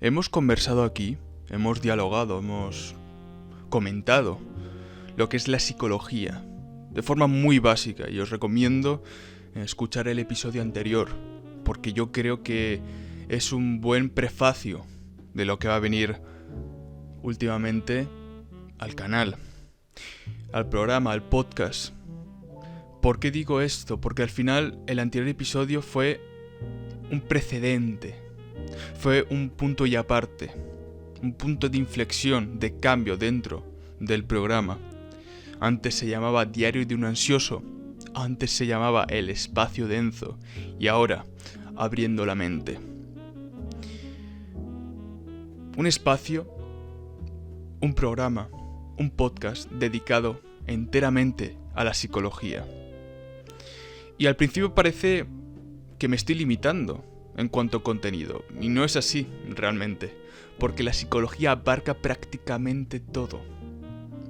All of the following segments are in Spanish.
Hemos conversado aquí, hemos dialogado, hemos comentado lo que es la psicología de forma muy básica y os recomiendo escuchar el episodio anterior porque yo creo que es un buen prefacio de lo que va a venir últimamente al canal, al programa, al podcast. ¿Por qué digo esto? Porque al final el anterior episodio fue un precedente, fue un punto y aparte, un punto de inflexión, de cambio dentro del programa. Antes se llamaba Diario de un Ansioso, antes se llamaba El Espacio de Enzo y ahora Abriendo la Mente. Un espacio, un programa, un podcast dedicado enteramente a la psicología. Y al principio parece que me estoy limitando en cuanto a contenido, y no es así realmente, porque la psicología abarca prácticamente todo.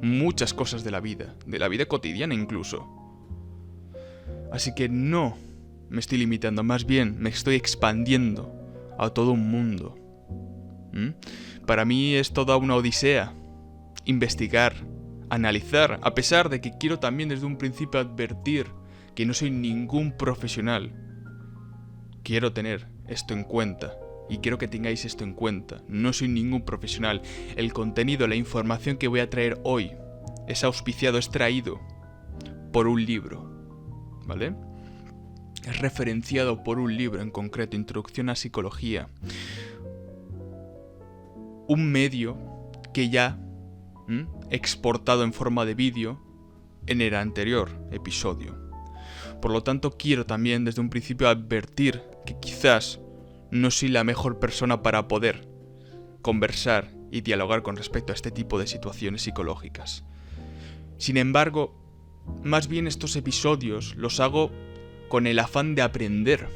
Muchas cosas de la vida cotidiana incluso. Así que no me estoy limitando, más bien me estoy expandiendo a todo un mundo. Para mí es toda una odisea investigar, analizar, a pesar de que quiero también desde un principio advertir que no soy ningún profesional. Quiero tener esto en cuenta. Y quiero que tengáis esto en cuenta. No soy ningún profesional. El contenido, la información que voy a traer hoy es auspiciado, es traído por un libro. ¿Vale? Es referenciado por un libro en concreto, Introducción a Psicología. Un medio que ya he exportado en forma de vídeo en el anterior episodio. Por lo tanto, quiero también desde un principio advertir que quizás no soy la mejor persona para poder conversar y dialogar con respecto a este tipo de situaciones psicológicas. Sin embargo, más bien estos episodios los hago con el afán de aprender,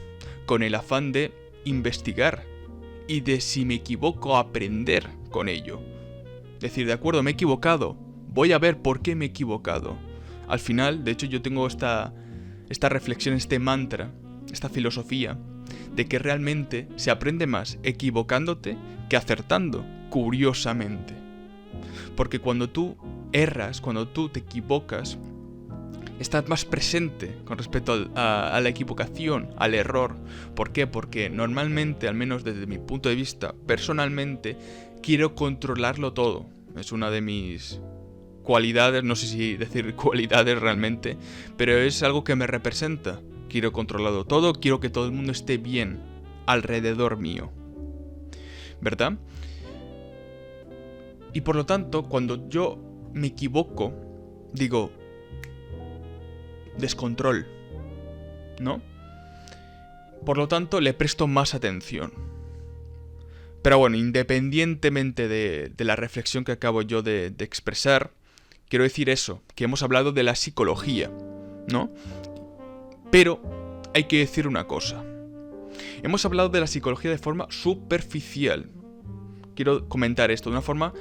con el afán de investigar y de, si me equivoco, aprender con ello. Decir, de acuerdo, me he equivocado, voy a ver por qué me he equivocado. Al final, de hecho, yo tengo esta reflexión, este mantra, esta filosofía, de que realmente se aprende más equivocándote que acertando, curiosamente. Porque cuando tú erras, cuando tú te equivocas, estás más presente con respecto a la equivocación, al error. ¿Por qué? Porque normalmente, al menos desde mi punto de vista, personalmente, quiero controlarlo todo. Es una de mis cualidades, no sé si decir cualidades realmente, pero es algo que me representa. Quiero controlarlo todo, quiero que todo el mundo esté bien alrededor mío. ¿Verdad? Y por lo tanto, cuando yo me equivoco, digo, descontrol, ¿no? Por lo tanto, le presto más atención. Pero bueno, independientemente de la reflexión que acabo yo de expresar, quiero decir eso, que hemos hablado de la psicología, ¿no? Pero hay que decir una cosa. Hemos hablado de la psicología de forma superficial. Quiero comentar esto de una forma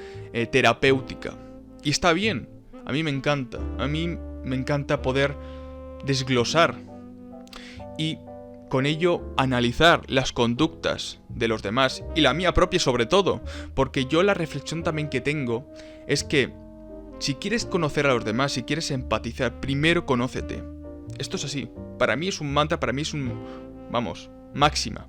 terapéutica. Y está bien, a mí me encanta. A mí me encanta poder desglosar y con ello analizar las conductas de los demás y la mía propia sobre todo, porque yo la reflexión también que tengo es que si quieres conocer a los demás, si quieres empatizar, primero conócete. Esto es así, para mí es un mantra, para mí es máxima.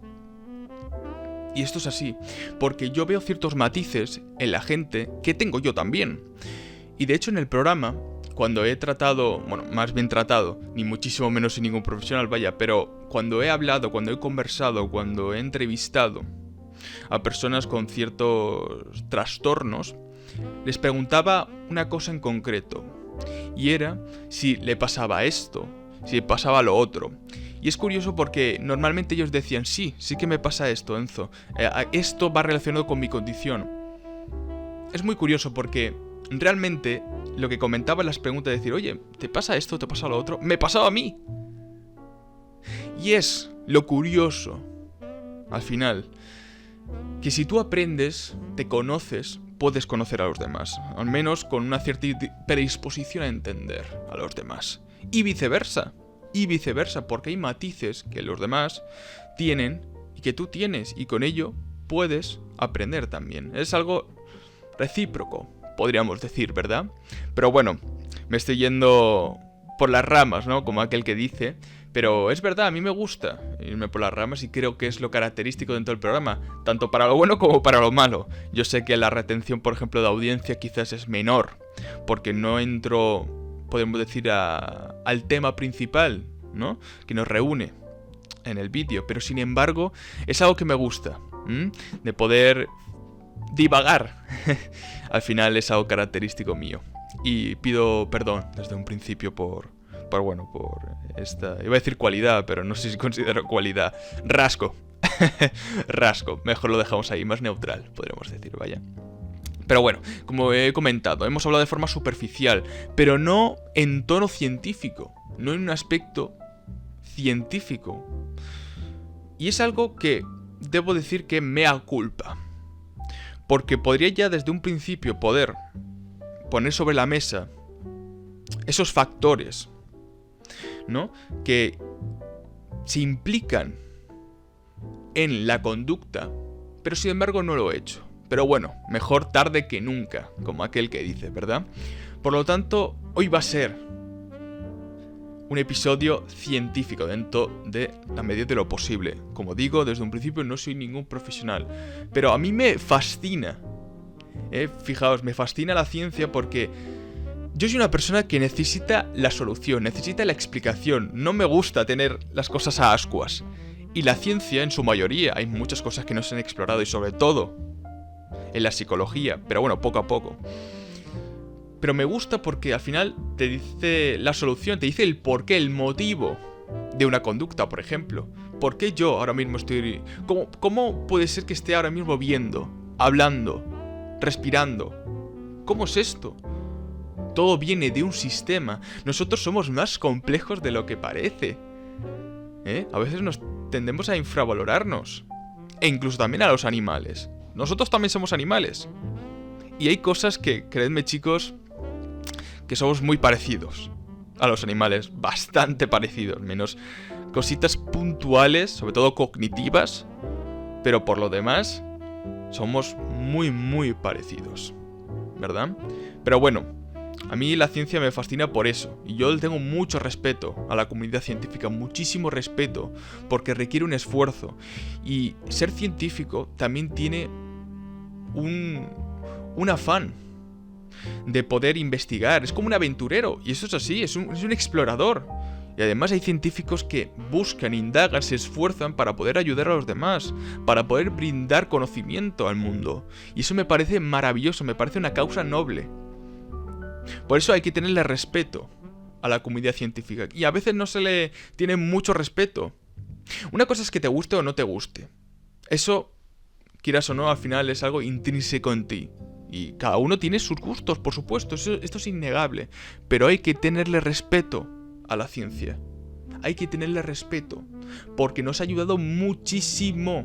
Y esto es así, porque yo veo ciertos matices en la gente que tengo yo también. Y de hecho en el programa, cuando he tratado, ni muchísimo menos soy ningún profesional, pero cuando he hablado, cuando he conversado, cuando he entrevistado a personas con ciertos trastornos, les preguntaba una cosa en concreto, y era si le pasaba esto, si le pasaba lo otro. Y es curioso porque normalmente ellos decían, sí que me pasa esto, Enzo, esto va relacionado con mi condición. Es muy curioso porque realmente lo que comentaba en las preguntas, decir, oye, ¿te pasa esto, te pasa lo otro? ¡Me pasaba a mí! Y es lo curioso, al final, que si tú aprendes, te conoces, puedes conocer a los demás, al menos con una cierta predisposición a entender a los demás. Y viceversa, porque hay matices que los demás tienen y que tú tienes, y con ello puedes aprender también. Es algo recíproco, podríamos decir, ¿verdad? Pero bueno, me estoy yendo por las ramas, ¿no? Como aquel que dice. Pero es verdad, a mí me gusta irme por las ramas y creo que es lo característico dentro del programa, tanto para lo bueno como para lo malo. Yo sé que la retención, por ejemplo, de audiencia quizás es menor, porque no entro, podemos decir, al tema principal, ¿no? Que nos reúne en el vídeo, pero sin embargo es algo que me gusta, de poder divagar. Al final es algo característico mío. Y pido perdón desde un principio por esta, iba a decir cualidad, pero no sé si considero cualidad. Rasgo. Rasgo. Mejor lo dejamos ahí, más neutral, podríamos decir, vaya. Pero bueno, como he comentado, hemos hablado de forma superficial, pero no en tono científico, no en un aspecto científico. Y es algo que debo decir que mea culpa. Porque podría ya desde un principio poder poner sobre la mesa esos factores, ¿no? Que se implican en la conducta, pero sin embargo no lo he hecho. Pero bueno, mejor tarde que nunca, como aquel que dice, ¿verdad? Por lo tanto, hoy va a ser un episodio científico dentro de la medida de lo posible. Como digo, desde un principio no soy ningún profesional, pero a mí me fascina. Fijaos, me fascina la ciencia porque yo soy una persona que necesita la solución, necesita la explicación. No me gusta tener las cosas a ascuas. Y la ciencia, en su mayoría, hay muchas cosas que no se han explorado y sobre todo en la psicología, pero bueno, poco a poco. Pero me gusta porque al final te dice la solución, te dice el porqué, el motivo de una conducta, por ejemplo. ¿Por qué yo ahora mismo estoy... ¿Cómo puede ser que esté ahora mismo viendo, hablando, respirando? ¿Cómo es esto? Todo viene de un sistema. Nosotros somos más complejos de lo que parece. A veces nos tendemos a infravalorarnos. E incluso también a los animales. Nosotros también somos animales. Y hay cosas que, creedme chicos, que somos muy parecidos a los animales. Bastante parecidos. Menos cositas puntuales, sobre todo cognitivas. Pero por lo demás, somos muy, muy parecidos. ¿Verdad? Pero bueno, a mí la ciencia me fascina por eso, y yo le tengo mucho respeto a la comunidad científica, muchísimo respeto, porque requiere un esfuerzo, y ser científico también tiene un afán de poder investigar, es como un aventurero, y eso es así, es un explorador, y además hay científicos que buscan, indagan, se esfuerzan para poder ayudar a los demás, para poder brindar conocimiento al mundo, y eso me parece maravilloso, me parece una causa noble. Por eso hay que tenerle respeto a la comunidad científica. Y a veces no se le tiene mucho respeto. Una cosa es que te guste o no te guste. Eso, quieras o no, al final es algo intrínseco en ti. Y cada uno tiene sus gustos, por supuesto. Esto es innegable. Pero hay que tenerle respeto a la ciencia. Hay que tenerle respeto. Porque nos ha ayudado muchísimo.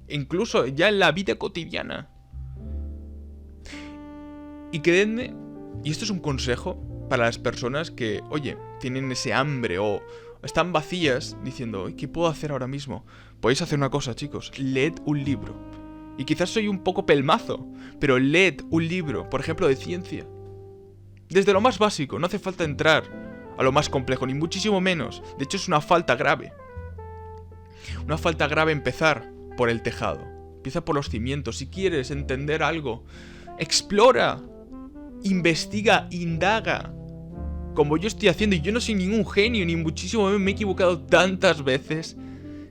Incluso ya en la vida cotidiana. Y creedme, y esto es un consejo para las personas que, oye, tienen ese hambre o están vacías diciendo, ¿qué puedo hacer ahora mismo? Podéis hacer una cosa, chicos, leed un libro. Y quizás soy un poco pelmazo, pero leed un libro, por ejemplo, de ciencia. Desde lo más básico, no hace falta entrar a lo más complejo, ni muchísimo menos. De hecho, es una falta grave. Una falta grave empezar por el tejado. Empieza por los cimientos. Si quieres entender algo, explora. Investiga, indaga. Como yo estoy haciendo, y yo no soy ningún genio, ni muchísimo, me he equivocado tantas veces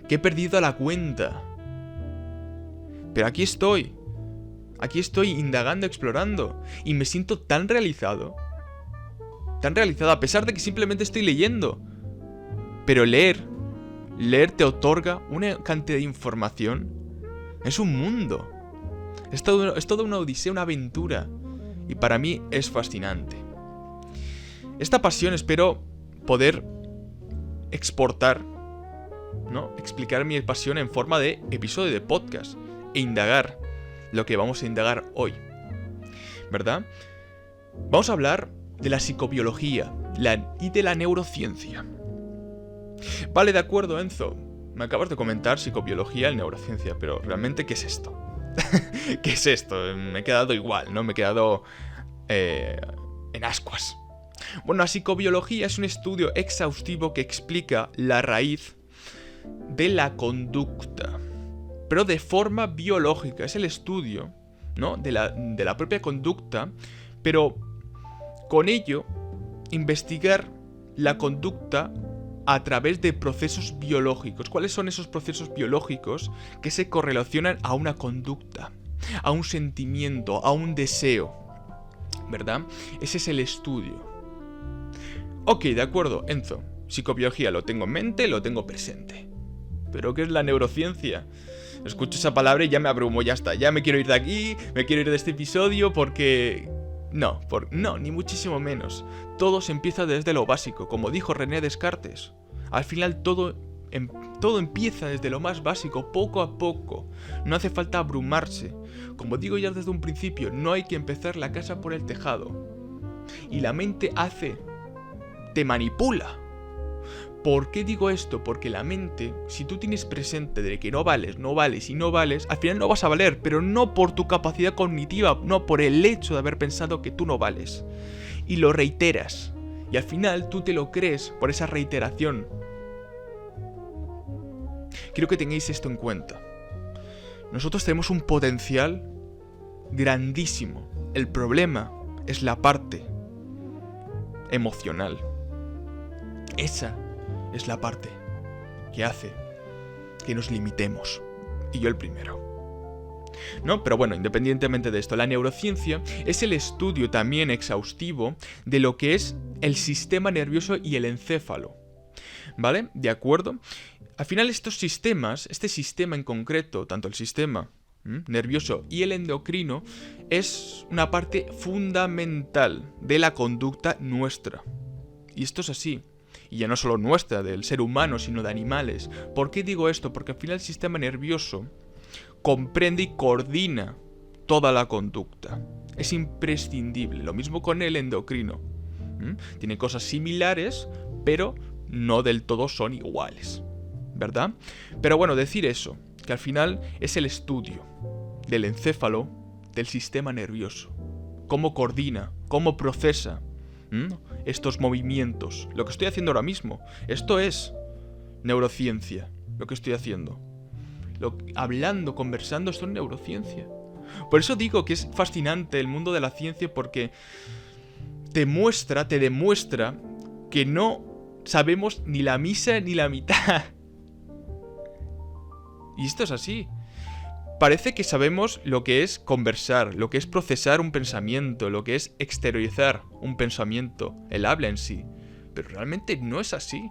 que he perdido la cuenta. Pero aquí estoy indagando, explorando, y me siento tan realizado a pesar de que simplemente estoy leyendo. Pero leer te otorga una cantidad de información. Es un mundo. Es toda una odisea, una aventura. Y para mí es fascinante. Esta pasión espero poder exportar, ¿no? Explicar mi pasión en forma de episodio de podcast. E indagar lo que vamos a indagar hoy. ¿Verdad? Vamos a hablar de la psicobiología y de la neurociencia. Vale, de acuerdo, Enzo. me acabas de comentar psicobiología y neurociencia, pero realmente, ¿qué es esto? ¿Qué es esto? Me he quedado igual, ¿no? Me he quedado en ascuas. Bueno, la psicobiología es un estudio exhaustivo que explica la raíz de la conducta, pero de forma biológica. Es el estudio, ¿no? de la propia conducta, pero con ello investigar la conducta a través de procesos biológicos. ¿Cuáles son esos procesos biológicos que se correlacionan a una conducta, a un sentimiento, a un deseo? ¿Verdad? Ese es el estudio. Ok, de acuerdo, Enzo. Psicobiología lo tengo en mente, lo tengo presente. ¿Pero qué es la neurociencia? Escucho esa palabra y ya me abrumo, ya está. Ya me quiero ir de aquí, me quiero ir de este episodio porque... No, ni muchísimo menos. Todo se empieza desde lo básico, como dijo René Descartes. Al final todo empieza desde lo más básico, poco a poco. No hace falta abrumarse. Como digo ya desde un principio, no hay que empezar la casa por el tejado. Y la mente te manipula. ¿Por qué digo esto? Porque la mente, si tú tienes presente de que no vales, al final no vas a valer, pero no por tu capacidad cognitiva, no por el hecho de haber pensado que tú no vales. Y lo reiteras. Y al final tú te lo crees por esa reiteración. Quiero que tengáis esto en cuenta. Nosotros tenemos un potencial grandísimo. El problema es la parte emocional. Esa es la parte que hace que nos limitemos. Y yo el primero. ¿No? Pero bueno, independientemente de esto, la neurociencia es el estudio también exhaustivo de lo que es el sistema nervioso y el encéfalo. ¿Vale? ¿De acuerdo? Al final estos sistemas, este sistema en concreto, tanto el sistema nervioso y el endocrino, es una parte fundamental de la conducta nuestra. Y esto es así. Y ya no solo nuestra, del ser humano, sino de animales. ¿Por qué digo esto? Porque al final el sistema nervioso comprende y coordina toda la conducta. Es imprescindible. Lo mismo con el endocrino. Tiene cosas similares, pero no del todo son iguales. ¿Verdad? Pero bueno, decir eso, que al final es el estudio del encéfalo, del sistema nervioso. Cómo coordina, cómo procesa estos movimientos. Lo que estoy haciendo ahora mismo. Esto es neurociencia. Lo que estoy haciendo. Hablando, conversando, esto es neurociencia. Por eso digo que es fascinante el mundo de la ciencia, porque te demuestra que no sabemos ni la misa ni la mitad. Y esto es así. Parece que sabemos lo que es conversar, lo que es procesar un pensamiento, lo que es exteriorizar un pensamiento, el habla en sí. Pero realmente no es así.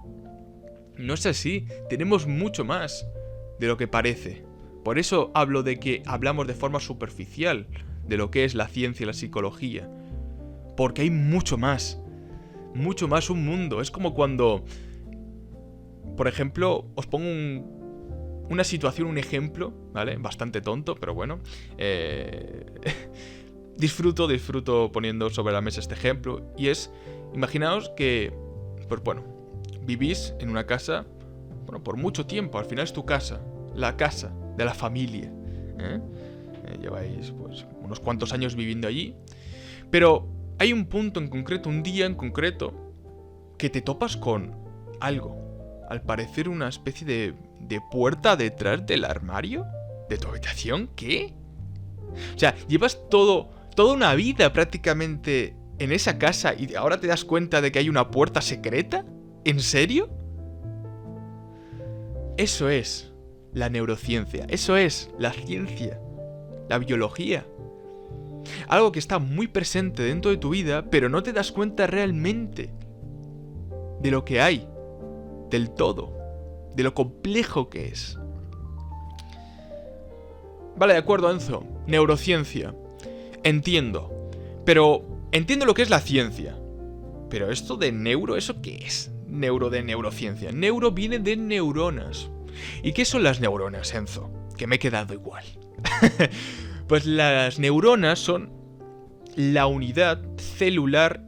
No es así. Tenemos mucho más de lo que parece. Por eso hablo de que hablamos de forma superficial de lo que es la ciencia y la psicología. Porque hay mucho más. Mucho más, un mundo. Es como cuando, por ejemplo, os pongo una situación, un ejemplo, ¿vale? Bastante tonto, pero bueno. Disfruto poniendo sobre la mesa este ejemplo. Y es, imaginaos que, pues bueno, vivís en una casa, bueno, por mucho tiempo. Al final es tu casa, la casa de la familia. Lleváis, pues, unos cuantos años viviendo allí. Pero hay un punto en concreto, un día en concreto, que te topas con algo. Al parecer una especie de puerta detrás del armario de tu habitación. ¿Qué? O sea, llevas toda una vida prácticamente en esa casa y ahora te das cuenta de que hay una puerta secreta. ¿En serio? Eso es la neurociencia. Eso es la ciencia. La biología. Algo que está muy presente dentro de tu vida, pero no te das cuenta realmente de lo que hay. Del todo. De lo complejo que es. Vale, de acuerdo, Enzo. Neurociencia. Entiendo. Pero entiendo lo que es la ciencia. Pero esto de neuro, ¿eso qué es? Neuro de neurociencia. Neuro viene de neuronas. ¿Y qué son las neuronas, Enzo? Que me he quedado igual. Pues las neuronas son la unidad celular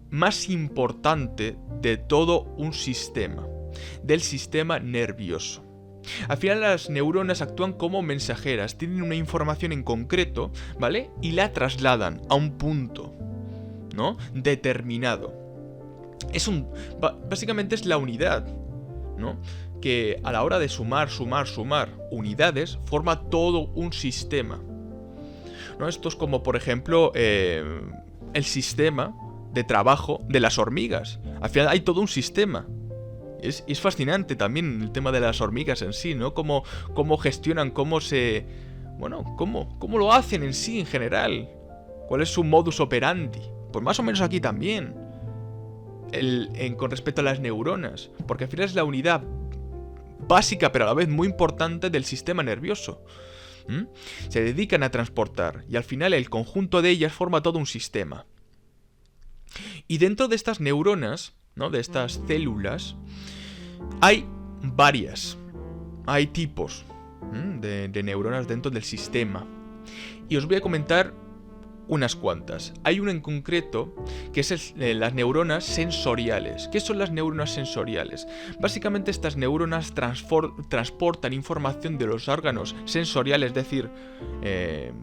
más importante de todo un sistema. del sistema nervioso. Al final las neuronas actúan como mensajeras, tienen una información en concreto, ¿vale? Y la trasladan a un punto, ¿no? Determinado. Básicamente es la unidad, ¿no? Que a la hora de sumar unidades, forma todo un sistema, ¿no? Esto es como, por ejemplo, el sistema de trabajo de las hormigas. Al final hay todo un sistema. Es fascinante también el tema de las hormigas en sí, ¿no? Cómo gestionan, cómo lo hacen en sí, en general. ¿Cuál es su modus operandi? Pues más o menos aquí también. Con respecto a las neuronas. Porque al final es la unidad básica, pero a la vez muy importante del sistema nervioso. Se dedican a transportar. Y al final el conjunto de ellas forma todo un sistema. Y dentro de estas neuronas, ¿no? De estas células, hay varias. Hay tipos de neuronas dentro del sistema. Y os voy a comentar unas cuantas. Hay una en concreto que es las neuronas sensoriales. ¿Qué son las neuronas sensoriales? Básicamente estas neuronas transportan información de los órganos sensoriales, es decir,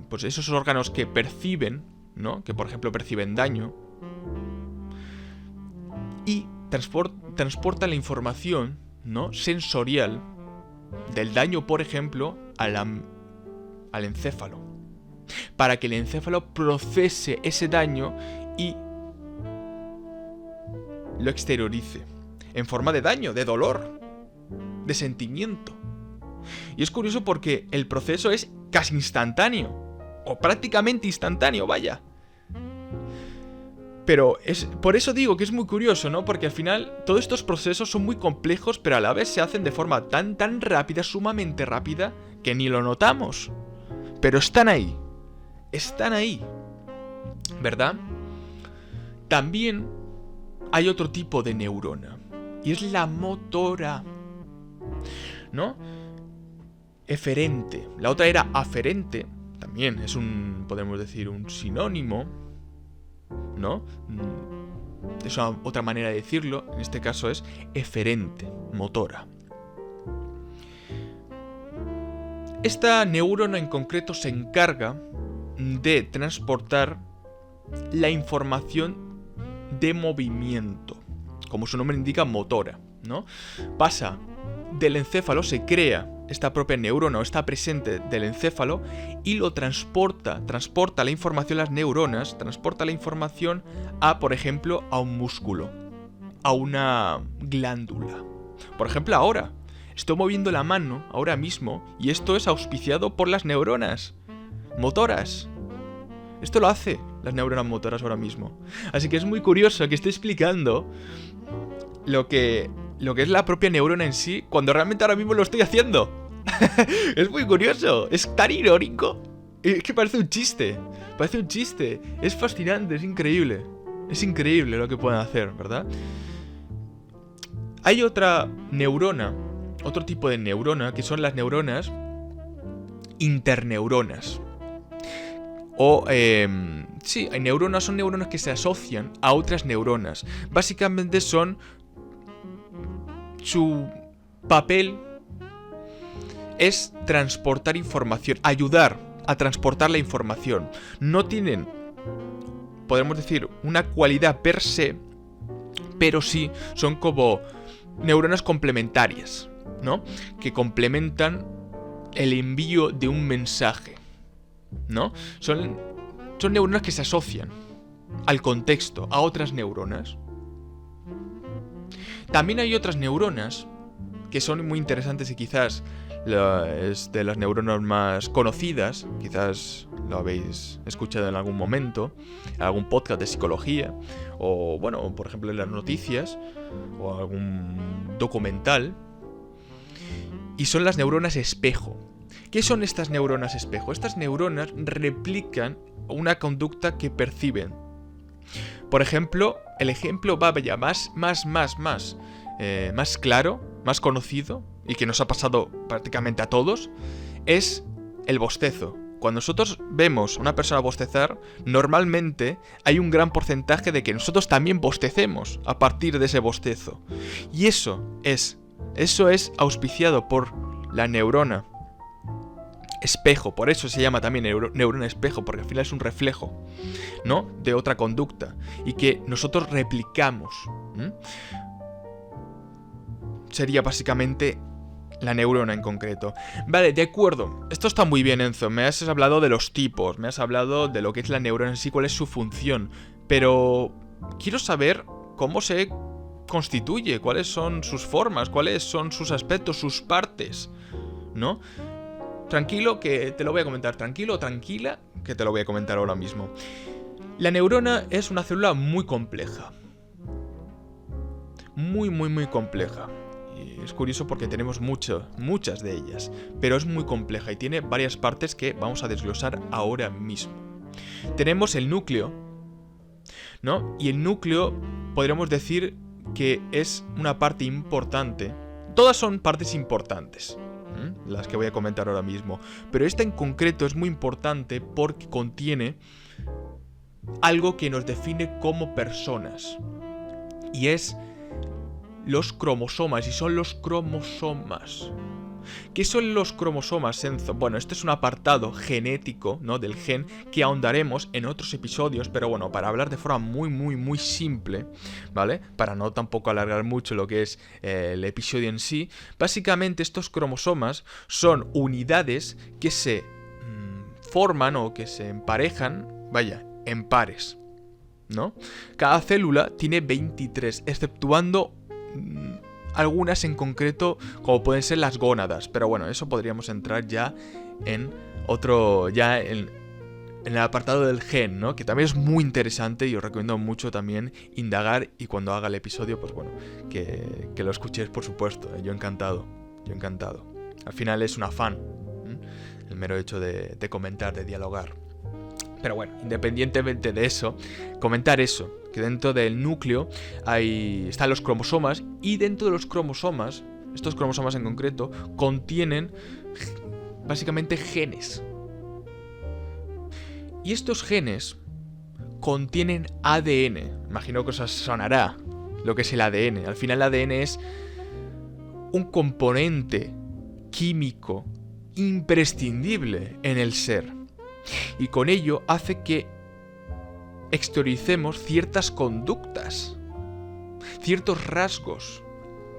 pues esos órganos que perciben, ¿no? Que por ejemplo perciben daño. Y transporta la información, ¿no? Sensorial del daño, por ejemplo, al encéfalo, para que el encéfalo procese ese daño y lo exteriorice en forma de daño, de dolor, de sentimiento. Y es curioso porque el proceso es casi instantáneo, o prácticamente instantáneo, vaya. Pero por eso digo que es muy curioso, ¿no? Porque al final todos estos procesos son muy complejos, pero a la vez se hacen de forma tan rápida, sumamente rápida, que ni lo notamos. Pero están ahí. Están ahí. ¿Verdad? También hay otro tipo de neurona. Y es la motora, ¿no? Eferente. La otra era aferente. También es podemos decir, un sinónimo, ¿no? Es otra manera de decirlo. En este caso es eferente, motora. Esta neurona en concreto se encarga de transportar la información de movimiento, como su nombre indica, motora, ¿no? Pasa del encéfalo, se crea esta propia neurona o está presente del encéfalo y lo transporta la información, las neuronas, transporta la información a, por ejemplo, a un músculo, a una glándula. Por ejemplo, ahora estoy moviendo la mano, ahora mismo, y esto es auspiciado por las neuronas motoras. Esto lo hace las neuronas motoras ahora mismo. Así que es muy curioso que esté explicando lo que es la propia neurona en sí, cuando realmente ahora mismo lo estoy haciendo. Es muy curioso, es tan irónico. Es que parece un chiste. Es fascinante, es increíble. Es increíble lo que pueden hacer, ¿verdad? Hay otra neurona, otro tipo de neurona, que son las neuronas interneuronas. Sí, hay neuronas, son neuronas que se asocian a otras neuronas. Básicamente su papel es transportar información, ayudar a transportar la información. No tienen, podemos decir, una cualidad per se, pero sí son como neuronas complementarias, ¿no? Que complementan el envío de un mensaje, ¿no? Son neuronas que se asocian al contexto, a otras neuronas. También hay otras neuronas que son muy interesantes y quizás es de las neuronas más conocidas, quizás lo habéis escuchado en algún momento, en algún podcast de psicología, o bueno, por ejemplo en las noticias, o algún documental, y son las neuronas espejo. ¿Qué son estas neuronas espejo? Estas neuronas replican una conducta que perciben. Por ejemplo, el ejemplo va ya más claro, más conocido, y que nos ha pasado prácticamente a todos, es el bostezo. Cuando nosotros vemos a una persona bostezar, normalmente hay un gran porcentaje de que nosotros también bostecemos a partir de ese bostezo. Y eso es Eso es auspiciado por la neurona espejo, por eso se llama también neurona espejo, porque al final es un reflejo, ¿no?, de otra conducta y que nosotros replicamos. Sería básicamente la neurona en concreto. Vale, de acuerdo. Esto está muy bien, Enzo. Me has hablado de los tipos, me has hablado de lo que es la neurona en sí, cuál es su función, pero quiero saber cómo se constituye, cuáles son sus formas, cuáles son sus aspectos, sus partes, ¿no? Tranquilo, que te lo voy a comentar. Tranquilo o tranquila, que te lo voy a comentar ahora mismo. La neurona es una célula muy compleja. Muy, muy, muy compleja. Y es curioso porque tenemos muchas de ellas. Pero es muy compleja y tiene varias partes que vamos a desglosar ahora mismo. Tenemos el núcleo, ¿no? Y el núcleo podríamos decir que es una parte importante. Todas son partes importantes, las que voy a comentar ahora mismo, pero esta en concreto es muy importante porque contiene algo que nos define como personas, y es los cromosomas. Y son los cromosomas. ¿Qué son los cromosomas, Enzo? Bueno, este es un apartado genético, ¿no?, del gen, que ahondaremos en otros episodios, pero bueno, para hablar de forma muy, muy, muy simple, ¿vale? Para no tampoco alargar mucho lo que es el episodio en sí, básicamente estos cromosomas son unidades que se forman o que se emparejan, vaya, en pares, ¿no? Cada célula tiene 23, exceptuando algunas en concreto, como pueden ser las gónadas, pero bueno, eso podríamos entrar ya en otro, ya en el apartado del gen, ¿no?, que también es muy interesante y os recomiendo mucho también indagar, y cuando haga el episodio, pues bueno, que lo escuchéis, por supuesto, yo encantado. Al final es un afán, el mero hecho de comentar, de dialogar. Pero bueno, independientemente de eso, comentar eso, que dentro del núcleo están los cromosomas, y dentro de los cromosomas, estos cromosomas en concreto, contienen básicamente genes. Y estos genes contienen ADN. Imagino que os sonará lo que es el ADN. Al final el ADN es un componente químico imprescindible en el ser. Y con ello hace que exterioricemos ciertas conductas, ciertos rasgos.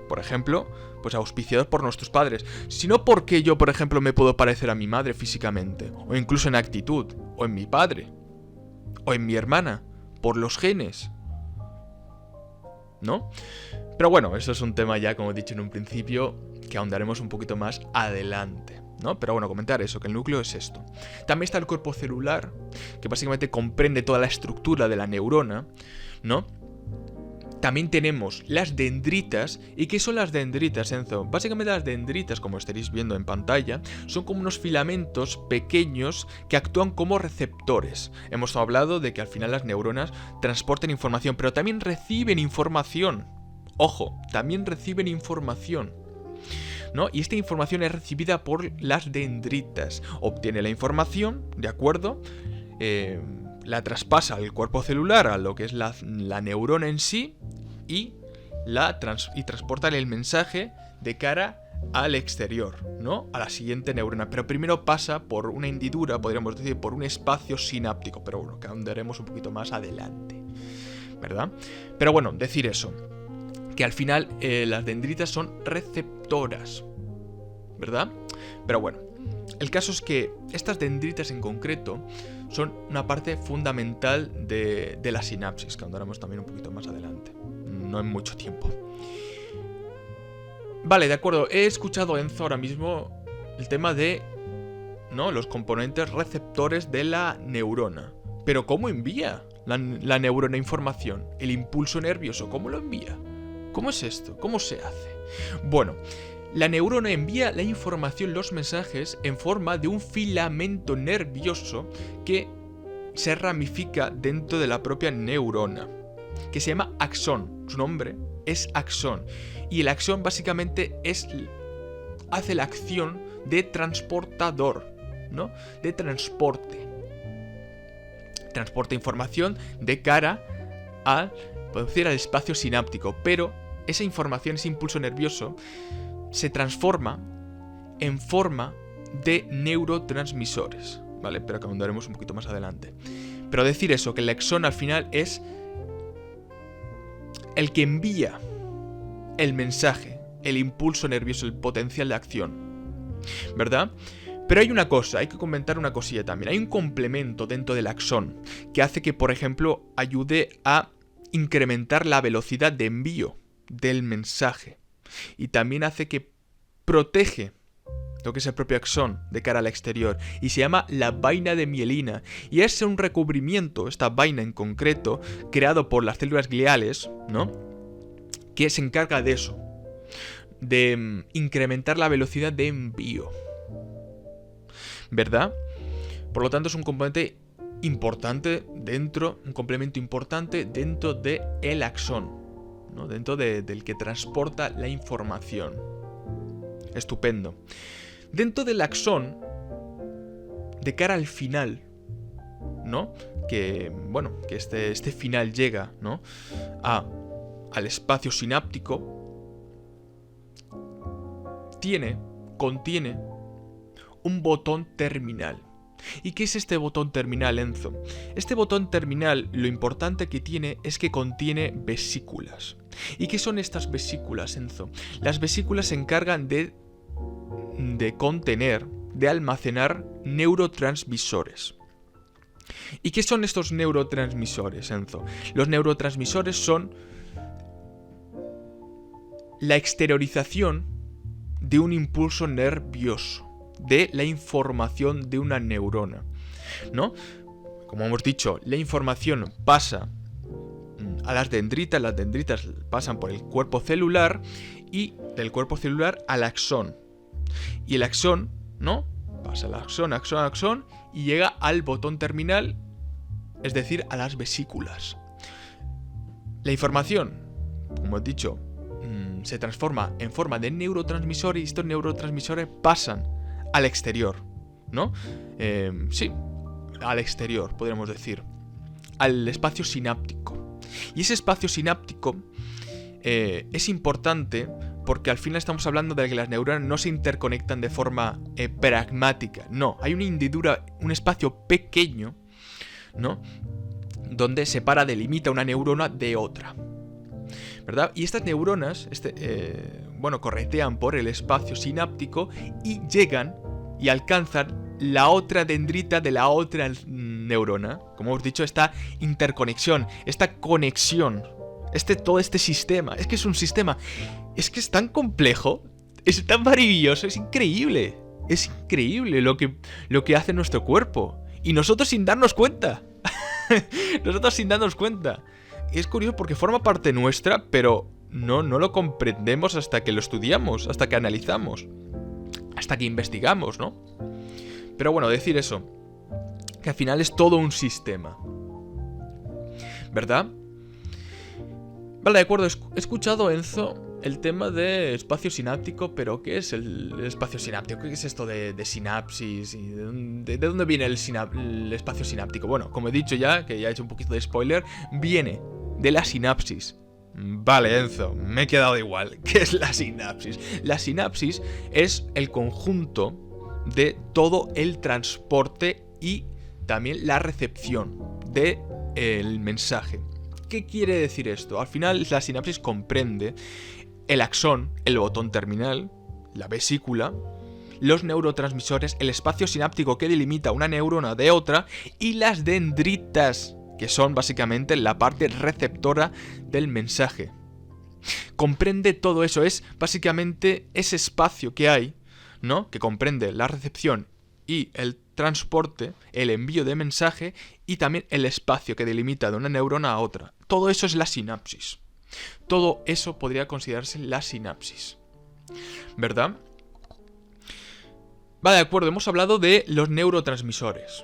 Por ejemplo, pues auspiciados por nuestros padres. Sino porque yo, por ejemplo, me puedo parecer a mi madre físicamente, o incluso en actitud, o en mi padre, o en mi hermana, por los genes, ¿no? Pero bueno, eso es un tema ya, como he dicho en un principio, que ahondaremos un poquito más adelante, ¿no? Pero bueno, comentar eso, que el núcleo es esto. También está el cuerpo celular, que básicamente comprende toda la estructura de la neurona, ¿no? También tenemos las dendritas. ¿Y qué son las dendritas, Enzo? Básicamente las dendritas, como estaréis viendo en pantalla, son como unos filamentos pequeños que actúan como receptores. Hemos hablado de que al final las neuronas transportan información, pero también reciben información. Ojo, también reciben información, ¿no? Y esta información es recibida por las dendritas. Obtiene la información, ¿de acuerdo? La traspasa al cuerpo celular, a lo que es la neurona en sí, y transporta el mensaje de cara al exterior, ¿no?, a la siguiente neurona. Pero primero pasa por una hendidura, podríamos decir, por un espacio sináptico, pero bueno, que ahondaremos un poquito más adelante, ¿verdad? Pero bueno, decir eso, que al final las dendritas son receptoras, ¿verdad? Pero bueno, el caso es que estas dendritas en concreto son una parte fundamental de la sinapsis, que ahondaremos también un poquito más adelante, no en mucho tiempo. Vale, de acuerdo, he escuchado, Enzo, ahora mismo el tema de, ¿no?, los componentes receptores de la neurona. Pero ¿cómo envía la neurona información? El impulso nervioso, ¿cómo lo envía? ¿Cómo es esto? ¿Cómo se hace? Bueno, la neurona envía la información, los mensajes, en forma de un filamento nervioso que se ramifica dentro de la propia neurona, que se llama axón. Su nombre es axón. Y el axón básicamente hace la acción de transportador, ¿no?, de transporte. Transporta información de cara al espacio sináptico, pero esa información, ese impulso nervioso, se transforma en forma de neurotransmisores, ¿vale? Pero que ahondaremos un poquito más adelante. Pero decir eso, que el axón al final es el que envía el mensaje, el impulso nervioso, el potencial de acción, ¿verdad? Pero hay una cosa, hay que comentar una cosilla también. Hay un complemento dentro del axón que hace que, por ejemplo, ayude a incrementar la velocidad de envío del mensaje. Y también hace que protege lo que es el propio axón de cara al exterior. Y se llama la vaina de mielina. Y es un recubrimiento, esta vaina en concreto, creado por las células gliales, ¿no? Que se encarga de eso. De incrementar la velocidad de envío. ¿Verdad? Por lo tanto es un componente importante dentro, un complemento importante dentro del axón, ¿no? Dentro del que transporta la información. Estupendo. Dentro del axón, de cara al final, ¿no? Que, bueno, que este final llega, ¿no? Al espacio sináptico, contiene un botón terminal. ¿Y qué es este botón terminal, Enzo? Este botón terminal, lo importante que tiene es que contiene vesículas. ¿Y qué son estas vesículas, Enzo? Las vesículas se encargan de contener, de almacenar neurotransmisores. ¿Y qué son estos neurotransmisores, Enzo? Los neurotransmisores son la exteriorización de un impulso nervioso, de la información de una neurona, ¿no? Como hemos dicho, la información pasa a las dendritas pasan por el cuerpo celular y del cuerpo celular al axón. Y el axón, ¿no? Pasa al axón y llega al botón terminal, es decir, a las vesículas. La información, como he dicho, se transforma en forma de neurotransmisores y estos neurotransmisores pasan al exterior, ¿no? Sí, al exterior, podríamos decir. Al espacio sináptico. Y ese espacio sináptico es importante porque al final estamos hablando de que las neuronas no se interconectan de forma pragmática. No, hay una hendidura, un espacio pequeño, ¿no? Donde delimita una neurona de otra, ¿verdad? Y estas neuronas, corretean por el espacio sináptico y llegan y alcanzan la otra dendrita de la otra neurona. Como hemos dicho, esta interconexión, esta conexión, todo este sistema, es que es un sistema, es que es tan complejo, es tan maravilloso, es increíble lo que hace nuestro cuerpo. Y nosotros sin darnos cuenta. Es curioso porque forma parte nuestra, pero no lo comprendemos hasta que lo estudiamos, hasta que analizamos, hasta que investigamos, ¿no? Pero bueno, decir eso, que al final es todo un sistema, ¿verdad? Vale, de acuerdo, he escuchado, Enzo, el tema de espacio sináptico, pero ¿qué es el espacio sináptico? ¿Qué es esto de sinapsis? ¿Y de dónde viene el espacio sináptico? Bueno, como he dicho ya, que ya he hecho un poquito de spoiler, viene de la sinapsis. Vale, Enzo, me he quedado igual. ¿Qué es la sinapsis? La sinapsis es el conjunto de todo el transporte y también la recepción del mensaje. ¿Qué quiere decir esto? Al final la sinapsis comprende el axón, el botón terminal, la vesícula, los neurotransmisores, el espacio sináptico que delimita una neurona de otra y las dendritas, que son básicamente la parte receptora del mensaje. Comprende todo eso, es básicamente ese espacio que hay, ¿no? Que comprende la recepción y el transporte, el envío de mensaje y también el espacio que delimita de una neurona a otra. Todo eso es la sinapsis. Todo eso podría considerarse la sinapsis, ¿verdad? Vale, de acuerdo, hemos hablado de los neurotransmisores.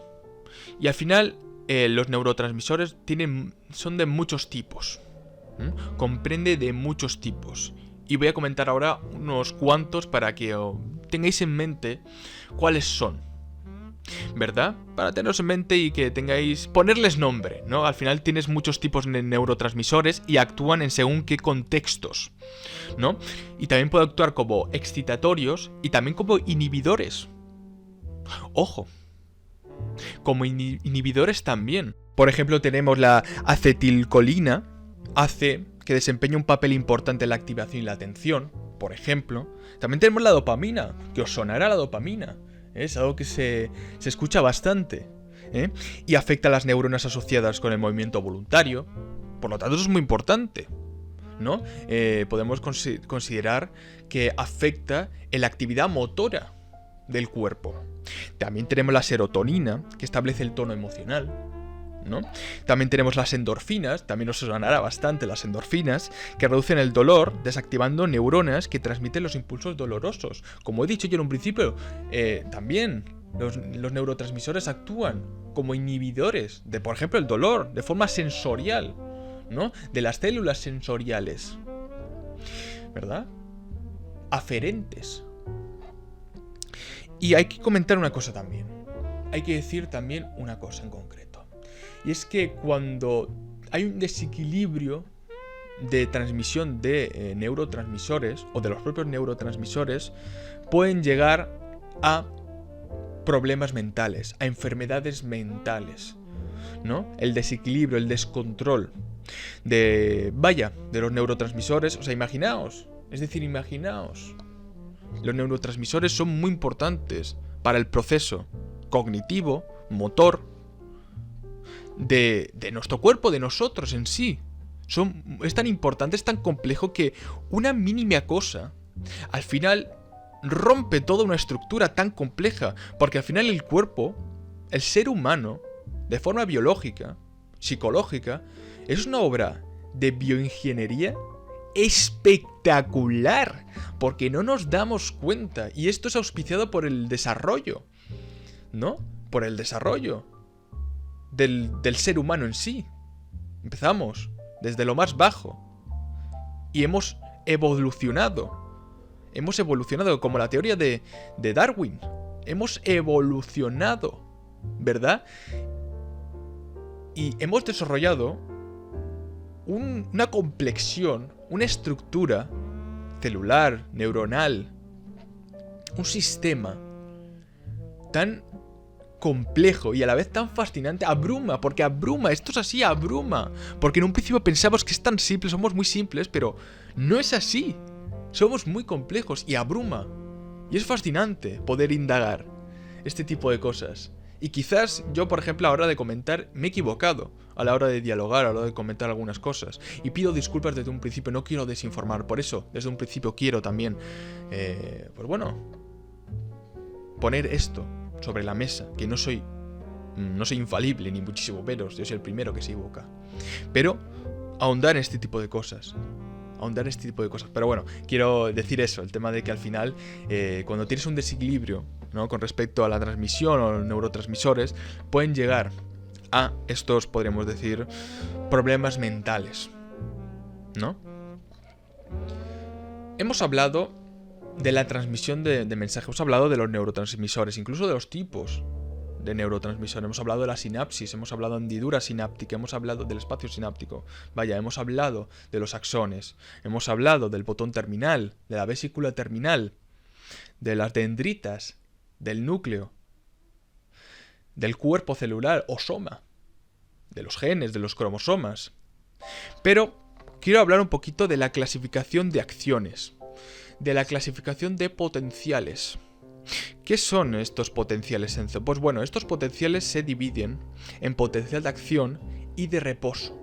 Y al final, los neurotransmisores son de muchos tipos. Comprende de muchos tipos. Y voy a comentar ahora unos cuantos para que tengáis en mente cuáles son. ¿verdad? Para tenerlos en mente y que tengáis... ponerles nombre, ¿no? Al final tienes muchos tipos de neurotransmisores y actúan en según qué contextos, ¿no? Y también puede actuar como excitatorios y también como inhibidores. Ojo, como inhibidores también. Por ejemplo, tenemos la acetilcolina, que desempeña un papel importante en la activación y la atención, por ejemplo. También tenemos la dopamina, que os sonará la dopamina. Es algo que se escucha bastante, ¿eh? Y afecta a las neuronas asociadas con el movimiento voluntario. Por lo tanto, eso es muy importante, ¿no? Podemos considerar que afecta en la actividad motora del cuerpo. También tenemos la serotonina, que establece el tono emocional, ¿no? También tenemos las endorfinas, también os sonará bastante las endorfinas, que reducen el dolor, desactivando neuronas que transmiten los impulsos dolorosos. Como he dicho yo en un principio, también los neurotransmisores actúan como inhibidores de, por ejemplo, el dolor, de forma sensorial, ¿no? De las células sensoriales, ¿verdad? Aferentes. Y hay que comentar una cosa también. Hay que decir también una cosa en concreto. Y es que cuando hay un desequilibrio de transmisión de neurotransmisores o de los propios neurotransmisores, pueden llegar a problemas mentales, a enfermedades mentales, ¿no? El desequilibrio, el descontrol de los neurotransmisores. O sea, imaginaos. Los neurotransmisores son muy importantes para el proceso cognitivo, motor, de nuestro cuerpo, de nosotros en sí. Es tan importante, es tan complejo que una mínima cosa al final rompe toda una estructura tan compleja. Porque al final el cuerpo, el ser humano, de forma biológica, psicológica, es una obra de bioingeniería espectacular, porque no nos damos cuenta. Y esto es auspiciado por el desarrollo, ¿no? Por el desarrollo del ser humano en sí. Empezamos desde lo más bajo y hemos evolucionado. Hemos evolucionado como la teoría de Darwin. Hemos evolucionado, ¿verdad? Y hemos desarrollado una complexión, una estructura celular, neuronal, un sistema tan complejo y a la vez tan fascinante. Abruma, esto es así, abruma. Porque en un principio pensamos que es tan simple, somos muy simples, pero no es así. Somos muy complejos y abruma. Y es fascinante poder indagar este tipo de cosas. Y quizás yo, por ejemplo, a la hora de comentar me he equivocado a la hora de dialogar, a la hora de comentar algunas cosas. Y pido disculpas desde un principio, no quiero desinformar. Por eso, desde un principio quiero también, pues bueno, poner esto sobre la mesa, que no soy infalible, ni muchísimo menos, yo soy el primero que se equivoca. Pero ahondar en este tipo de cosas. Pero bueno, quiero decir eso, el tema de que al final, cuando tienes un desequilibrio, ¿no?, con respecto a la transmisión o los neurotransmisores, pueden llegar a estos, podríamos decir, problemas mentales, ¿no? Hemos hablado de la transmisión de mensajes, hemos hablado de los neurotransmisores, incluso de los tipos de neurotransmisores, hemos hablado de la sinapsis, hemos hablado de hendidura sináptica, hemos hablado del espacio sináptico, hemos hablado de los axones, hemos hablado del botón terminal, de la vesícula terminal, de las dendritas, del núcleo, del cuerpo celular o soma, de los genes, de los cromosomas. Pero quiero hablar un poquito de la clasificación de acciones, de la clasificación de potenciales. ¿Qué son estos potenciales, Enzo? Pues bueno, estos potenciales se dividen en potencial de acción y de reposo.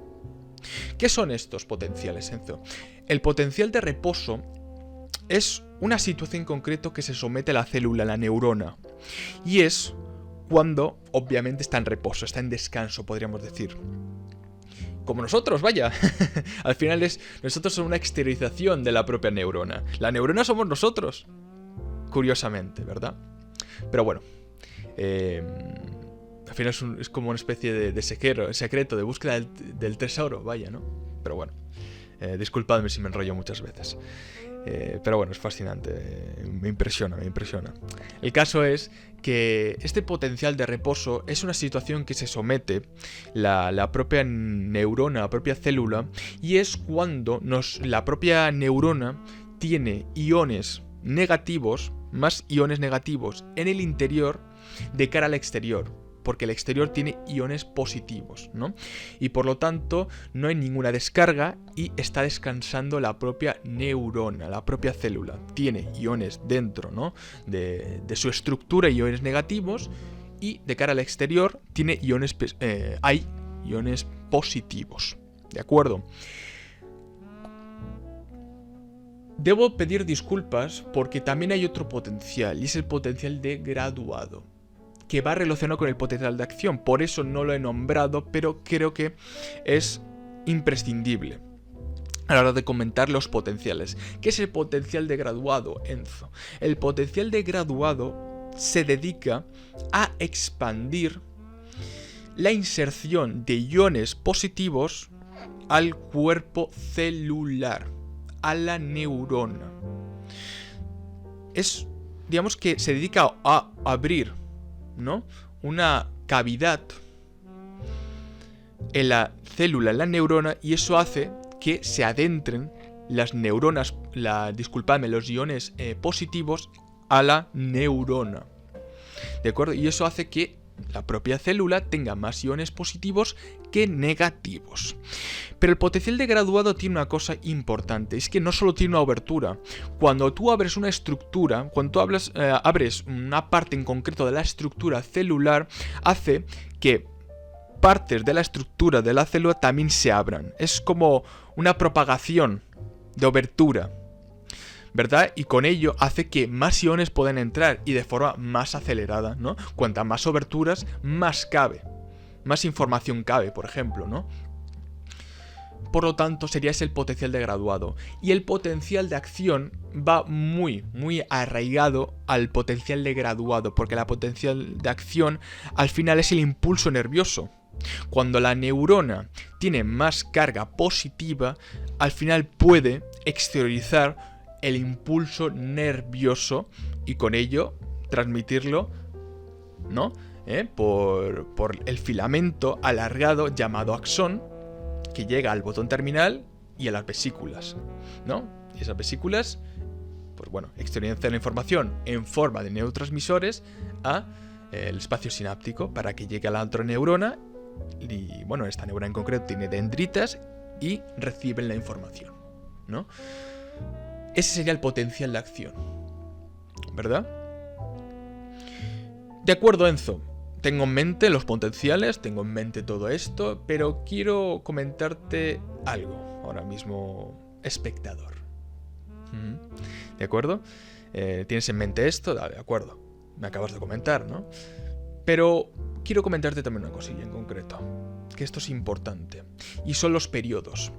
¿Qué son estos potenciales, Enzo? El potencial de reposo es una situación en concreto que se somete a la célula, a la neurona. Y es cuando, obviamente, está en reposo, está en descanso, podríamos decir. Como nosotros, vaya. Al final nosotros somos una exteriorización de la propia neurona. La neurona somos nosotros. Curiosamente, ¿verdad? Pero bueno. Al final es como una especie de secreto, de búsqueda del tesoro, vaya, ¿no? Pero bueno. Disculpadme si me enrollo muchas veces. Pero bueno, es fascinante, me impresiona. El caso es que este potencial de reposo es una situación que se somete la propia neurona, la propia célula, y es cuando la propia neurona tiene iones negativos, más iones negativos en el interior de cara al exterior, porque el exterior tiene iones positivos, ¿no? Y por lo tanto no hay ninguna descarga y está descansando la propia neurona, la propia célula. Tiene iones dentro, ¿no? de su estructura, iones negativos, y de cara al exterior tiene hay iones positivos, ¿de acuerdo? Debo pedir disculpas porque también hay otro potencial, y es el potencial de graduado, que va relacionado con el potencial de acción. Por eso no lo he nombrado, pero creo que es imprescindible a la hora de comentar los potenciales. ¿Qué es el potencial de graduado, Enzo? El potencial de graduado se dedica a expandir la inserción de iones positivos al cuerpo celular, a la neurona. Digamos que se dedica a abrir, ¿no?, una cavidad en la célula, en la neurona, y eso hace que se adentren las neuronas, los iones positivos a la neurona, ¿de acuerdo? Y eso hace que la propia célula tenga más iones positivos que negativos. Pero el potencial de graduado tiene una cosa importante, es que no solo tiene una abertura. Cuando tú abres una estructura, cuando tú abres una parte en concreto de la estructura celular, hace que partes de la estructura de la célula también se abran. Es como una propagación de abertura, ¿verdad? Y con ello hace que más iones puedan entrar y de forma más acelerada, ¿no? Cuantas más aberturas, más cabe. Más información cabe, por ejemplo, ¿no? Por lo tanto, sería ese el potencial de graduado. Y el potencial de acción va muy, muy arraigado al potencial de graduado, porque la potencial de acción al final es el impulso nervioso. Cuando la neurona tiene más carga positiva, al final puede exteriorizar el impulso nervioso y con ello transmitirlo, ¿no?, por el filamento alargado llamado axón, que llega al botón terminal y a las vesículas, ¿no? Y esas vesículas, pues bueno, exteriorizan la información en forma de neurotransmisores a el espacio sináptico para que llegue a la otra neurona. Y bueno, esta neurona en concreto tiene dendritas y reciben la información, ¿no? Ese sería el potencial de acción, ¿verdad? De acuerdo, Enzo. Tengo en mente los potenciales, tengo en mente todo esto, pero quiero comentarte algo ahora mismo, espectador. ¿De acuerdo? ¿Tienes en mente esto? De acuerdo. Me acabas de comentar, ¿no? Pero quiero comentarte también una cosilla en concreto, que esto es importante, y son los periodos.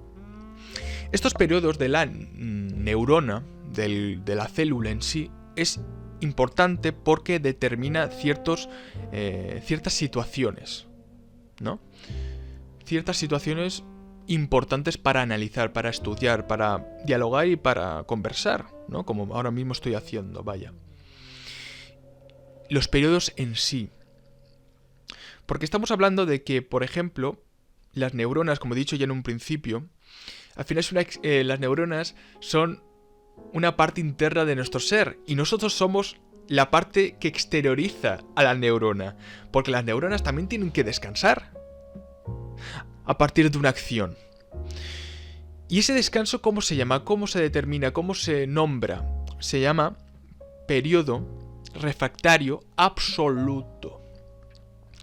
Estos periodos de la neurona, de la célula en sí, es importante porque determina ciertas situaciones, ¿no? Ciertas situaciones importantes para analizar, para estudiar, para dialogar y para conversar, ¿no? Como ahora mismo estoy haciendo, vaya. Los periodos en sí. Porque estamos hablando de que, por ejemplo, las neuronas, como he dicho ya en un principio, al final las neuronas son una parte interna de nuestro ser y nosotros somos la parte que exterioriza a la neurona, porque las neuronas también tienen que descansar a partir de una acción. ¿Y ese descanso cómo se llama? ¿Cómo se determina? ¿Cómo se nombra? Se llama periodo refractario absoluto.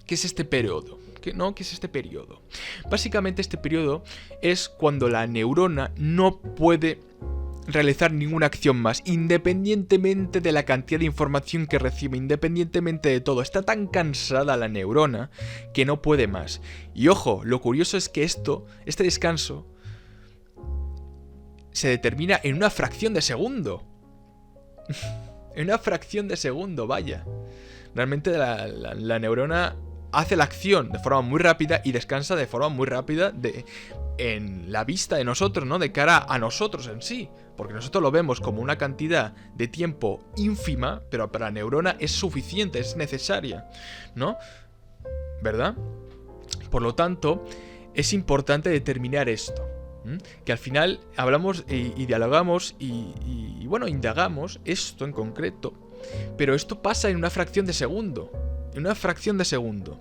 ¿Qué es este periodo? ¿Qué es este periodo? Básicamente este periodo es cuando la neurona no puede realizar ninguna acción más, independientemente de la cantidad de información que recibe, independientemente de todo. Está tan cansada la neurona que no puede más. Y ojo, lo curioso es que este descanso se determina en una fracción de segundo. En una fracción de segundo, vaya. Realmente la neurona hace la acción de forma muy rápida y descansa de forma muy rápida en la vista de nosotros, ¿no? De cara a nosotros en sí. Porque nosotros lo vemos como una cantidad de tiempo ínfima, pero para la neurona es suficiente, es necesaria, ¿no? ¿Verdad? Por lo tanto, es importante determinar esto. Que al final hablamos y dialogamos y bueno, indagamos esto en concreto. Pero esto pasa en una fracción de segundo. En una fracción de segundo.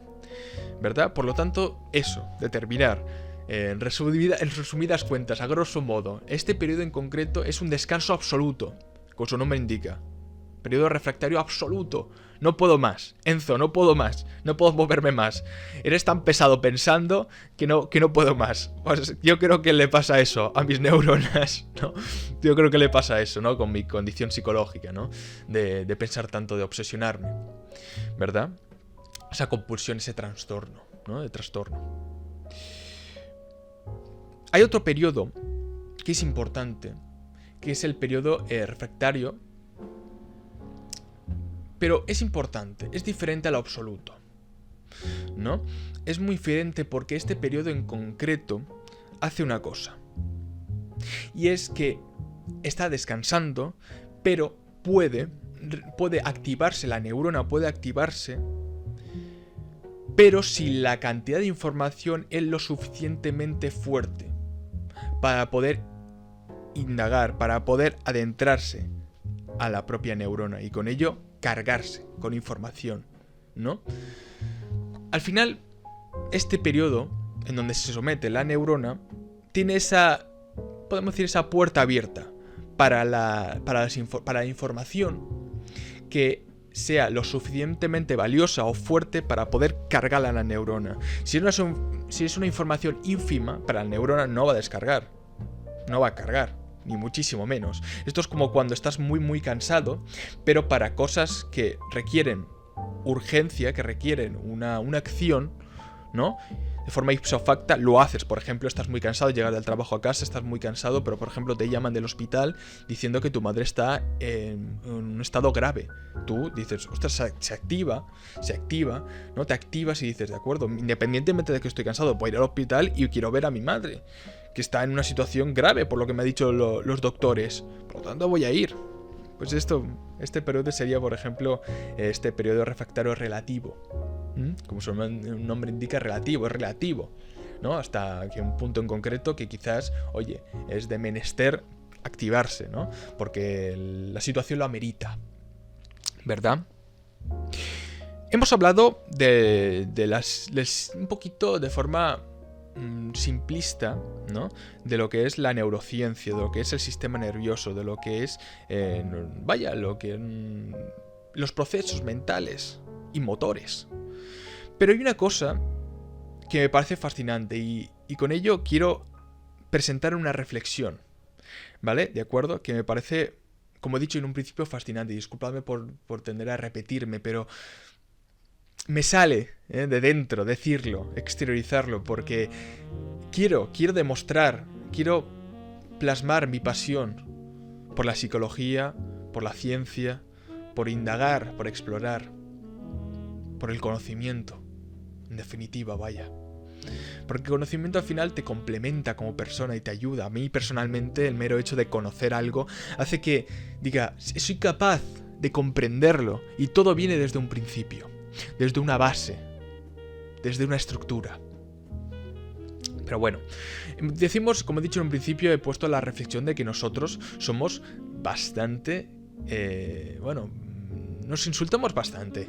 ¿Verdad? Por lo tanto, eso, determinar. En resumidas cuentas, a grosso modo, este periodo en concreto es un descanso absoluto, como su nombre indica. Periodo refractario absoluto. No puedo más. Enzo, no puedo más. No puedo moverme más. Eres tan pesado pensando que no puedo más. Pues yo creo que le pasa eso a mis neuronas, ¿no? Yo creo que le pasa eso, ¿no? Con mi condición psicológica, ¿no? De pensar tanto, de obsesionarme. ¿Verdad? Esa compulsión, ese trastorno, ¿no? De trastorno. Hay otro periodo que es importante, que es el periodo refractario. Pero es importante, es diferente al absoluto, ¿no? Es muy diferente porque este periodo en concreto hace una cosa. Y es que está descansando, pero puede activarse, la neurona puede activarse, pero si la cantidad de información es lo suficientemente fuerte para poder indagar, para poder adentrarse a la propia neurona y con ello cargarse con información, ¿no? Al final, este periodo en donde se somete la neurona tiene esa, podemos decir, esa puerta abierta para la información que sea lo suficientemente valiosa o fuerte para poder cargarla a la neurona. Si es una información ínfima, para la neurona no va a descargar, no va a cargar. Ni muchísimo menos. Esto es como cuando estás muy cansado, pero para cosas que requieren urgencia, que requieren una acción, ¿no? De forma ipso facto lo haces. Por ejemplo, estás muy cansado, llegas del trabajo a casa, estás muy cansado, pero por ejemplo te llaman del hospital diciendo que tu madre está en un estado grave. Tú dices, ostras, se activa, ¿no? Te activas y dices, de acuerdo, independientemente de que estoy cansado, voy a ir al hospital y quiero ver a mi madre, que está en una situación grave, por lo que me han dicho los doctores. Por lo tanto, voy a ir. Pues este periodo sería, por ejemplo, este periodo refractario relativo. Como su nombre indica, relativo, es relativo, ¿no? Hasta que un punto en concreto que quizás, oye, es de menester activarse, ¿no? Porque la situación lo amerita, ¿verdad? Hemos hablado de un poquito de forma simplista, ¿no? De lo que es la neurociencia, de lo que es el sistema nervioso, de lo que es, los procesos mentales y motores. Pero hay una cosa que me parece fascinante y con ello quiero presentar una reflexión, ¿vale? ¿De acuerdo? Que me parece, como he dicho en un principio, fascinante. Y disculpadme por tender a repetirme, pero me sale de dentro decirlo, exteriorizarlo, porque quiero demostrar, quiero plasmar mi pasión por la psicología, por la ciencia, por indagar, por explorar, por el conocimiento. En definitiva, vaya. Porque el conocimiento al final te complementa como persona y te ayuda. A mí personalmente el mero hecho de conocer algo hace que diga, soy capaz de comprenderlo. Y todo viene desde un principio, desde una base, desde una estructura. Pero bueno, decimos, como he dicho en un principio, he puesto la reflexión de que nosotros somos bastante, nos insultamos bastante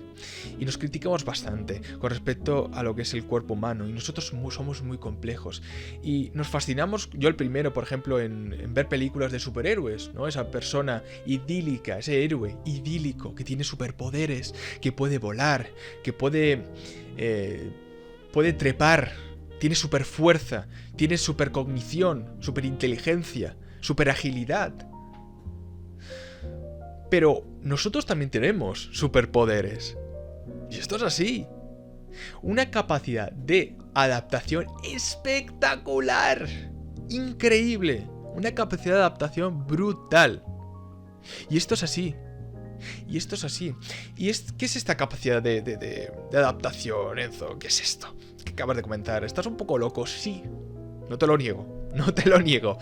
y nos criticamos bastante con respecto a lo que es el cuerpo humano, y nosotros somos muy complejos y nos fascinamos, yo el primero, por ejemplo, en ver películas de superhéroes, ¿no? Esa persona idílica, ese héroe idílico que tiene superpoderes, que puede volar, que puede trepar, tiene superfuerza, tiene supercognición, superinteligencia, superagilidad. Pero nosotros también tenemos superpoderes. Y esto es así. Una capacidad de adaptación espectacular. Increíble. Una capacidad de adaptación brutal. Y esto es así. Y esto es así. ¿Qué es esta capacidad de adaptación, Enzo? ¿Qué es esto que acabas de comentar? ¿Estás un poco loco? Sí. no te lo niego, no te lo niego.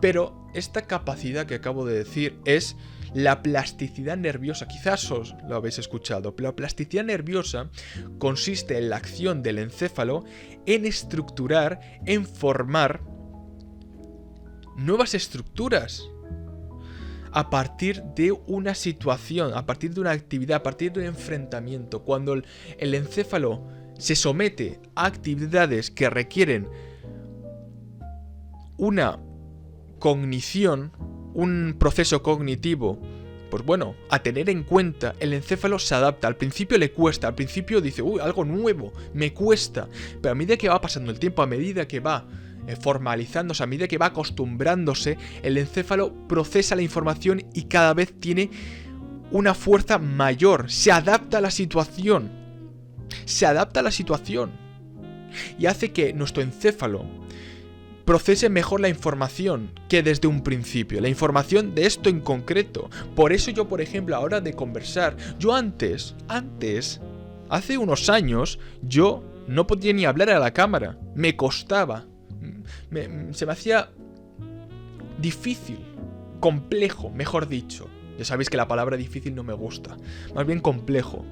Pero esta capacidad que acabo de decir es la plasticidad nerviosa. Quizás os lo habéis escuchado, pero la plasticidad nerviosa consiste en la acción del encéfalo en estructurar, en formar nuevas estructuras a partir de una situación, a partir de una actividad, a partir de un enfrentamiento. Cuando el encéfalo se somete a actividades que requieren una cognición, un proceso cognitivo, pues bueno, a tener en cuenta, el encéfalo se adapta. Al principio le cuesta, al principio dice, uy, algo nuevo, me cuesta. Pero a medida que va pasando el tiempo, a medida que va formalizándose, a medida que va acostumbrándose, el encéfalo procesa la información y cada vez tiene una fuerza mayor. Se adapta a la situación. Se adapta a la situación. Y hace que nuestro encéfalo procese mejor la información que desde un principio. La información de esto en concreto. Por eso yo, por ejemplo, a la hora de conversar, yo antes, hace unos años, yo no podía ni hablar a la cámara. Me costaba. Se me hacía difícil. Complejo, mejor dicho. Ya sabéis que la palabra difícil no me gusta. Más bien complejo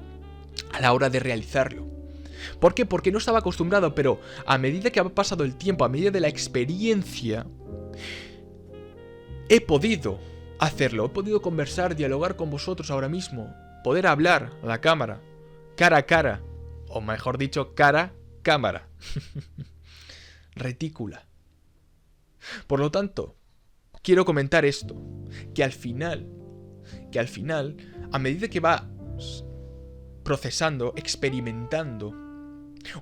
a la hora de realizarlo. ¿Por qué? Porque no estaba acostumbrado, pero a medida que ha pasado el tiempo, a medida de la experiencia, he podido hacerlo. He podido conversar, dialogar con vosotros ahora mismo. Poder hablar a la cámara, cara a cara. O mejor dicho, cara-cámara. Retícula. Por lo tanto, quiero comentar esto. Que al final, a medida que va procesando, experimentando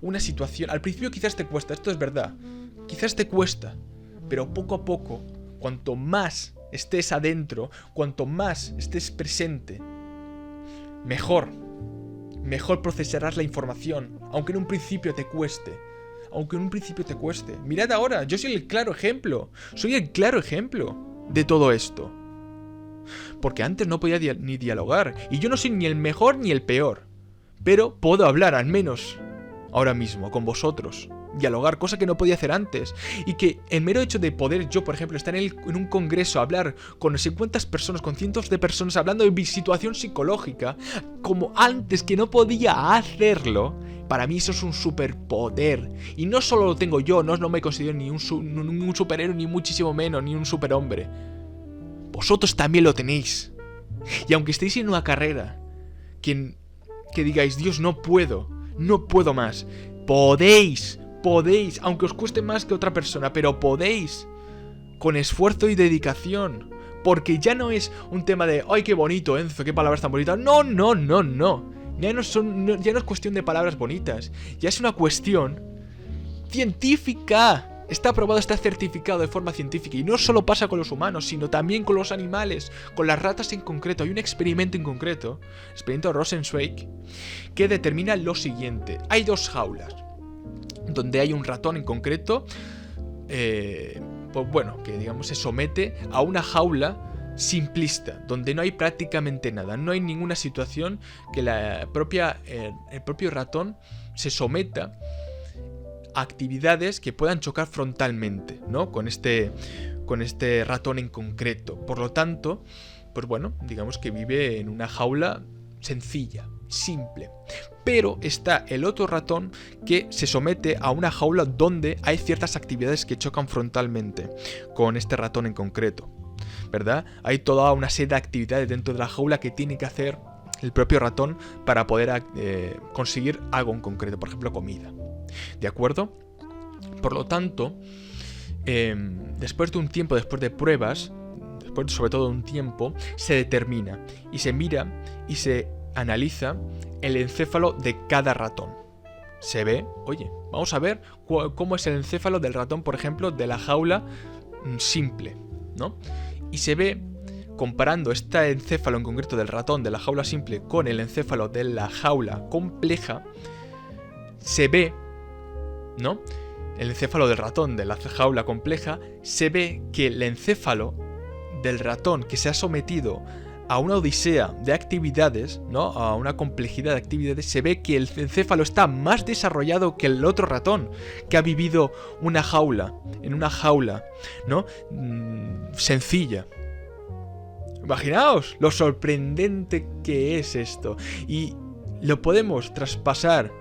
una situación, al principio quizás te cuesta, esto es verdad, quizás te cuesta, pero poco a poco, cuanto más estés adentro, cuanto más estés presente, mejor procesarás la información, aunque en un principio te cueste. Mirad ahora, yo soy el claro ejemplo de todo esto. Porque antes no podía ni dialogar, y yo no soy ni el mejor ni el peor, pero puedo hablar al menos ahora mismo con vosotros, dialogar, cosa que no podía hacer antes. Y que el mero hecho de poder yo, por ejemplo, estar en un congreso, hablar con no sé cuántas personas, con cientos de personas, hablando de mi situación psicológica, como antes que no podía hacerlo, para mí eso es un superpoder. Y no solo lo tengo yo, no me considero ni un superhéroe, ni muchísimo menos, ni un superhombre. Vosotros también lo tenéis. Y aunque estéis en una carrera que digáis, Dios, no puedo más, podéis, aunque os cueste más que otra persona, pero podéis, con esfuerzo y dedicación, porque ya no es un tema de, ay, qué bonito, Enzo, qué palabras tan bonitas, no, ya no es cuestión de palabras bonitas, ya es una cuestión científica. Está aprobado, está certificado de forma científica. Y no solo pasa con los humanos, sino también con los animales, con las ratas en concreto. Hay un experimento en concreto, experimento Rosenzweig, que determina lo siguiente. Hay dos jaulas, donde hay un ratón en concreto, pues bueno, que digamos se somete a una jaula simplista, donde no hay prácticamente nada. No hay ninguna situación que el propio ratón se someta actividades que puedan chocar frontalmente, ¿no? Con este ratón en concreto. Por lo tanto, pues bueno, digamos que vive en una jaula sencilla, simple. Pero está el otro ratón que se somete a una jaula donde hay ciertas actividades que chocan frontalmente con este ratón en concreto, ¿verdad? Hay toda una serie de actividades dentro de la jaula que tiene que hacer el propio ratón para poder conseguir algo en concreto, por ejemplo, comida. ¿De acuerdo? Por lo tanto, después de un tiempo, después de pruebas, después sobre todo de un tiempo, se determina y se mira y se analiza el encéfalo de cada ratón. Se ve, oye, vamos a ver cómo es el encéfalo del ratón, por ejemplo, de la jaula simple, ¿no? Y se ve, comparando este encéfalo en concreto del ratón de la jaula simple con el encéfalo de la jaula compleja, se ve, ¿no? El encéfalo del ratón de la jaula compleja, se ve que el encéfalo del ratón que se ha sometido a una odisea de actividades, ¿no? A una complejidad de actividades, se ve que el encéfalo está más desarrollado que el otro ratón, que ha vivido en una jaula, ¿no? Sencilla. Imaginaos lo sorprendente que es esto. Y lo podemos traspasar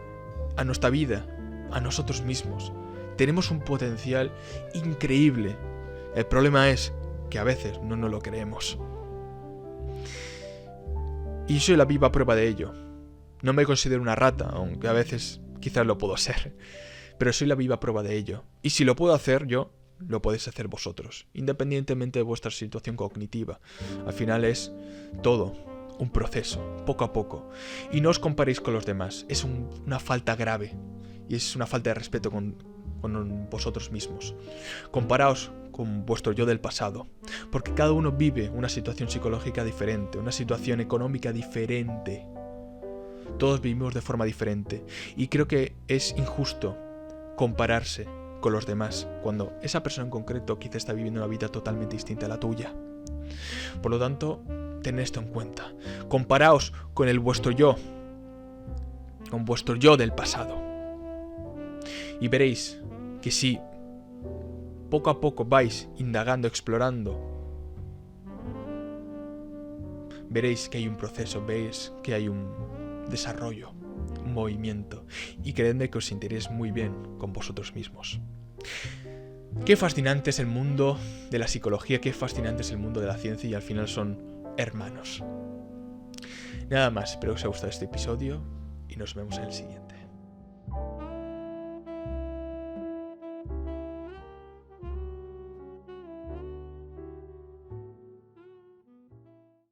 a nuestra vida, a nosotros mismos. Tenemos un potencial increíble. El problema es que a veces no nos lo creemos. Y soy la viva prueba de ello. No me considero una rata, aunque a veces quizás lo puedo ser. Pero soy la viva prueba de ello. Y si lo puedo hacer yo, lo podéis hacer vosotros, independientemente de vuestra situación cognitiva. Al final es todo un proceso, poco a poco. Y no os comparéis con los demás. Es una falta grave. Y es una falta de respeto con vosotros mismos. Comparaos con vuestro yo del pasado, porque cada uno vive una situación psicológica diferente, una situación económica diferente. Todos vivimos de forma diferente y creo que es injusto compararse con los demás cuando esa persona en concreto quizá está viviendo una vida totalmente distinta a la tuya. Por lo tanto, tened esto en cuenta. Comparaos con vuestro yo del pasado, y veréis que si poco a poco vais indagando, explorando, veréis que hay un proceso, veréis que hay un desarrollo, un movimiento, y creedme que os sentiréis muy bien con vosotros mismos. Qué fascinante es el mundo de la psicología, qué fascinante es el mundo de la ciencia, y al final son hermanos. Nada más, espero que os haya gustado este episodio y nos vemos en el siguiente.